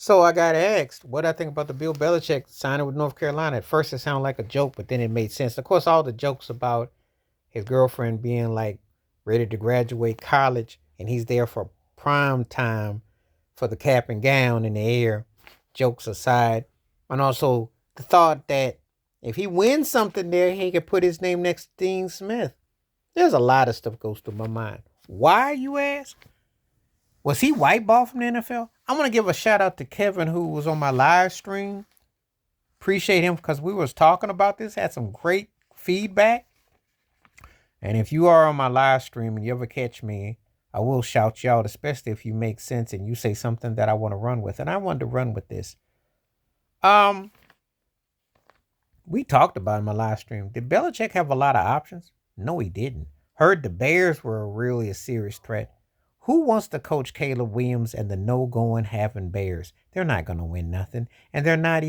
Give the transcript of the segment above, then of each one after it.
So I got asked what I think about the Bill Belichick signing with North Carolina. At first, it sounded like a joke, but then it made sense. Of course, all the jokes about his girlfriend being like ready to graduate college, and he's there for prime time for the cap and gown in the air. Jokes aside, and also the thought that if he wins something there, he could put his name next to Dean Smith. There's a lot of stuff goes through my mind. Why, you ask? Was he whiteballed from the NFL? I want to give a shout out to Kevin who was on my live stream. Appreciate him because we was talking about this, had some great feedback. And if you are on my live stream and you ever catch me, I will shout you out, especially if you make sense and you say something that I want to run with. And I wanted to run with this. Um, we talked about it in my live stream. Did Belichick have a lot of options? No, he didn't. Heard the Bears were really a serious threat. Who wants to coach Caleb Williams and the no-going having Bears? They're not going to win nothing. And they're not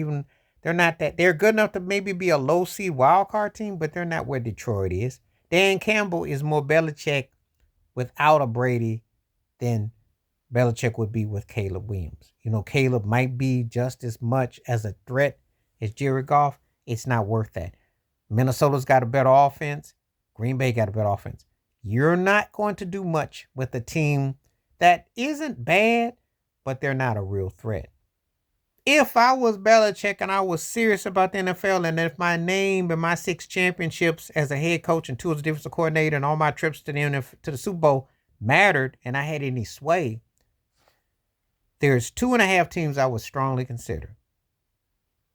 that, they're good enough to maybe be a low seed wild card team, but they're not where Detroit is. Dan Campbell is more Belichick without a Brady than Belichick would be with Caleb Williams. You know, Caleb might be just as much as a threat as Jared Goff. It's not worth that. Minnesota's got a better offense. Green Bay got a better offense. You're not going to do much with a team that isn't bad, but they're not a real threat. If I was Belichick and I was serious about the NFL, and if my name and my 6 championships as a head coach and 2 as a defensive coordinator and all my trips to the Super Bowl mattered and I had any sway, there's 2.5 teams I would strongly consider.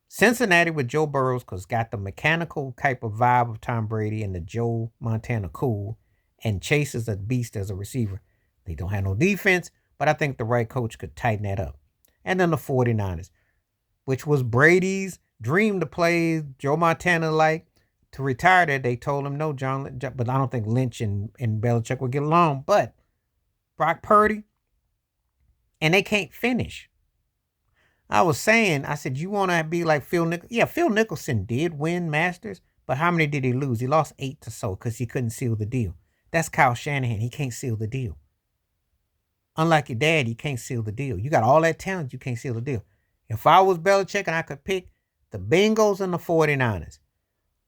Cincinnati with Joe Burrows because got the mechanical type of vibe of Tom Brady and the Joe Montana cool, and Chase is a beast as a receiver. They don't have no defense, but I think the right coach could tighten that up. And then the 49ers, which was Brady's dream to play Joe Montana like to retire there. They told him no, John, but I don't think Lynch and Belichick would get along. But Brock Purdy, and they can't finish. I was saying, I said, you want to be like Phil Nicholson? Yeah, Phil Nicholson did win Masters, but how many did he lose? He lost 8 to so because he couldn't seal the deal. That's Kyle Shanahan. He can't seal the deal. Unlike your dad, he can't seal the deal. You got all that talent, you can't seal the deal. If I was Belichick and I could pick the Bengals and the 49ers,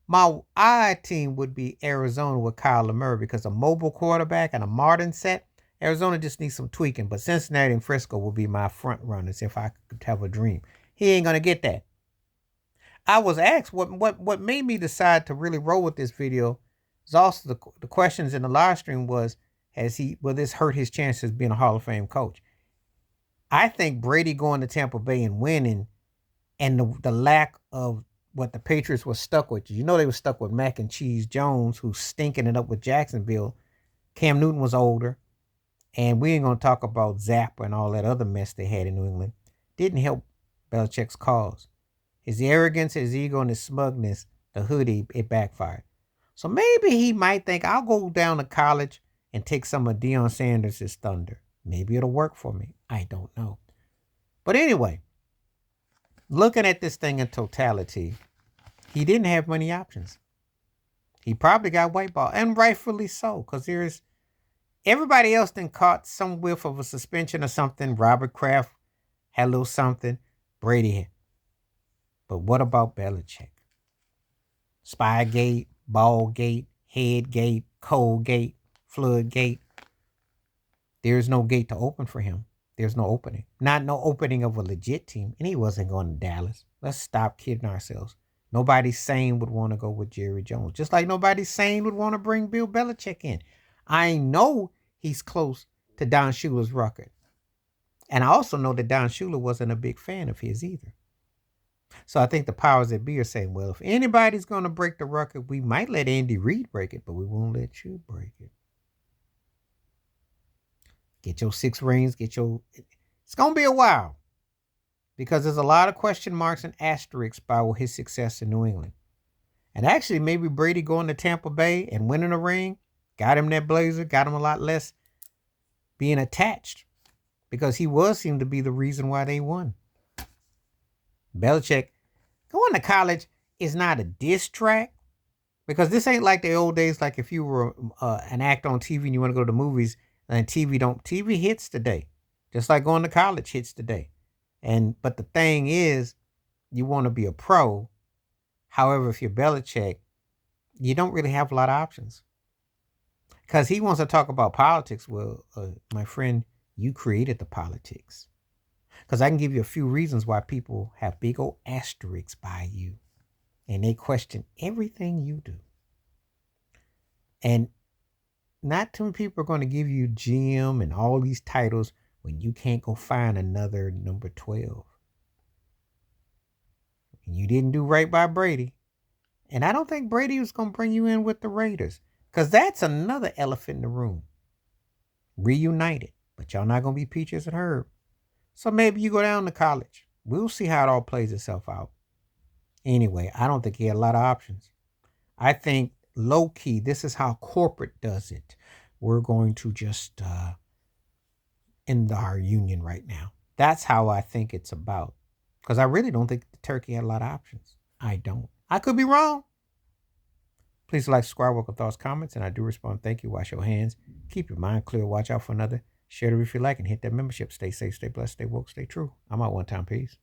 my I team would be Arizona with Kyler Murray because a mobile quarterback and a modern set. Arizona just needs some tweaking, but Cincinnati and Frisco will be my front runners if I could have a dream. He ain't gonna get that. I was asked what made me decide to really roll with this video is also the questions in the live stream was, will this hurt his chances of being a Hall of Fame coach? I think Brady going to Tampa Bay and winning and the lack of what the Patriots were stuck with. You know they were stuck with Mac and Cheese Jones, who's stinking it up with Jacksonville. Cam Newton was older. And we ain't going to talk about Zappa and all that other mess they had in New England. Didn't help Belichick's cause. His arrogance, his ego, and his smugness, the hoodie, it backfired. So maybe he might think, I'll go down to college and take some of Deion Sanders' thunder. Maybe it'll work for me. I don't know. But anyway, looking at this thing in totality, he didn't have many options. He probably got whiteball, and rightfully so, because there's everybody else then caught some whiff of a suspension or something. Robert Kraft had a little something. Brady had. But what about Belichick? Spygate, Ballgate, Headgate, Coldgate, Floodgate. There's no gate to open for him. There's no opening. Not no opening of a legit team. And he wasn't going to Dallas. Let's stop kidding ourselves. Nobody sane would want to go with Jerry Jones. Just like nobody sane would want to bring Bill Belichick in. I know he's close to Don Shula's record. And I also know that Don Shula wasn't a big fan of his either. So I think the powers that be are saying, well, if anybody's going to break the record, we might let Andy Reid break it, but we won't let you break it. Get your 6 rings, it's going to be a while because there's a lot of question marks and asterisks by his success in New England. And actually, maybe Brady going to Tampa Bay and winning a ring got him that blazer, got him a lot less being attached because he seemed to be the reason why they won. Belichick going to college is not a diss track because this ain't like the old days. Like if you were an actor on TV and you want to go to the movies and TV hits today, just like going to college hits today. But the thing is, you want to be a pro. However, if you're Belichick, you don't really have a lot of options. Because he wants to talk about politics. Well, my friend, you created the politics. Because I can give you a few reasons why people have big old asterisks by you and they question everything you do. And not too many people are going to give you GM and all these titles when you can't go find another number 12. And you didn't do right by Brady. And I don't think Brady was going to bring you in with the Raiders because that's another elephant in the room. Reunited. But y'all not going to be peaches and herb. So maybe you go down to college. We'll see how it all plays itself out. Anyway, I don't think he had a lot of options. I think low key, this is how corporate does it. We're going to just end our union right now. That's how I think it's about. Because I really don't think the turkey had a lot of options. I don't. I could be wrong. Please like, subscribe, welcome thoughts, comments, and I do respond. Thank you. Wash your hands. Keep your mind clear. Watch out for another. Share it if you like and hit that membership. Stay safe, stay blessed, stay woke, stay true. I'm out one time. Peace.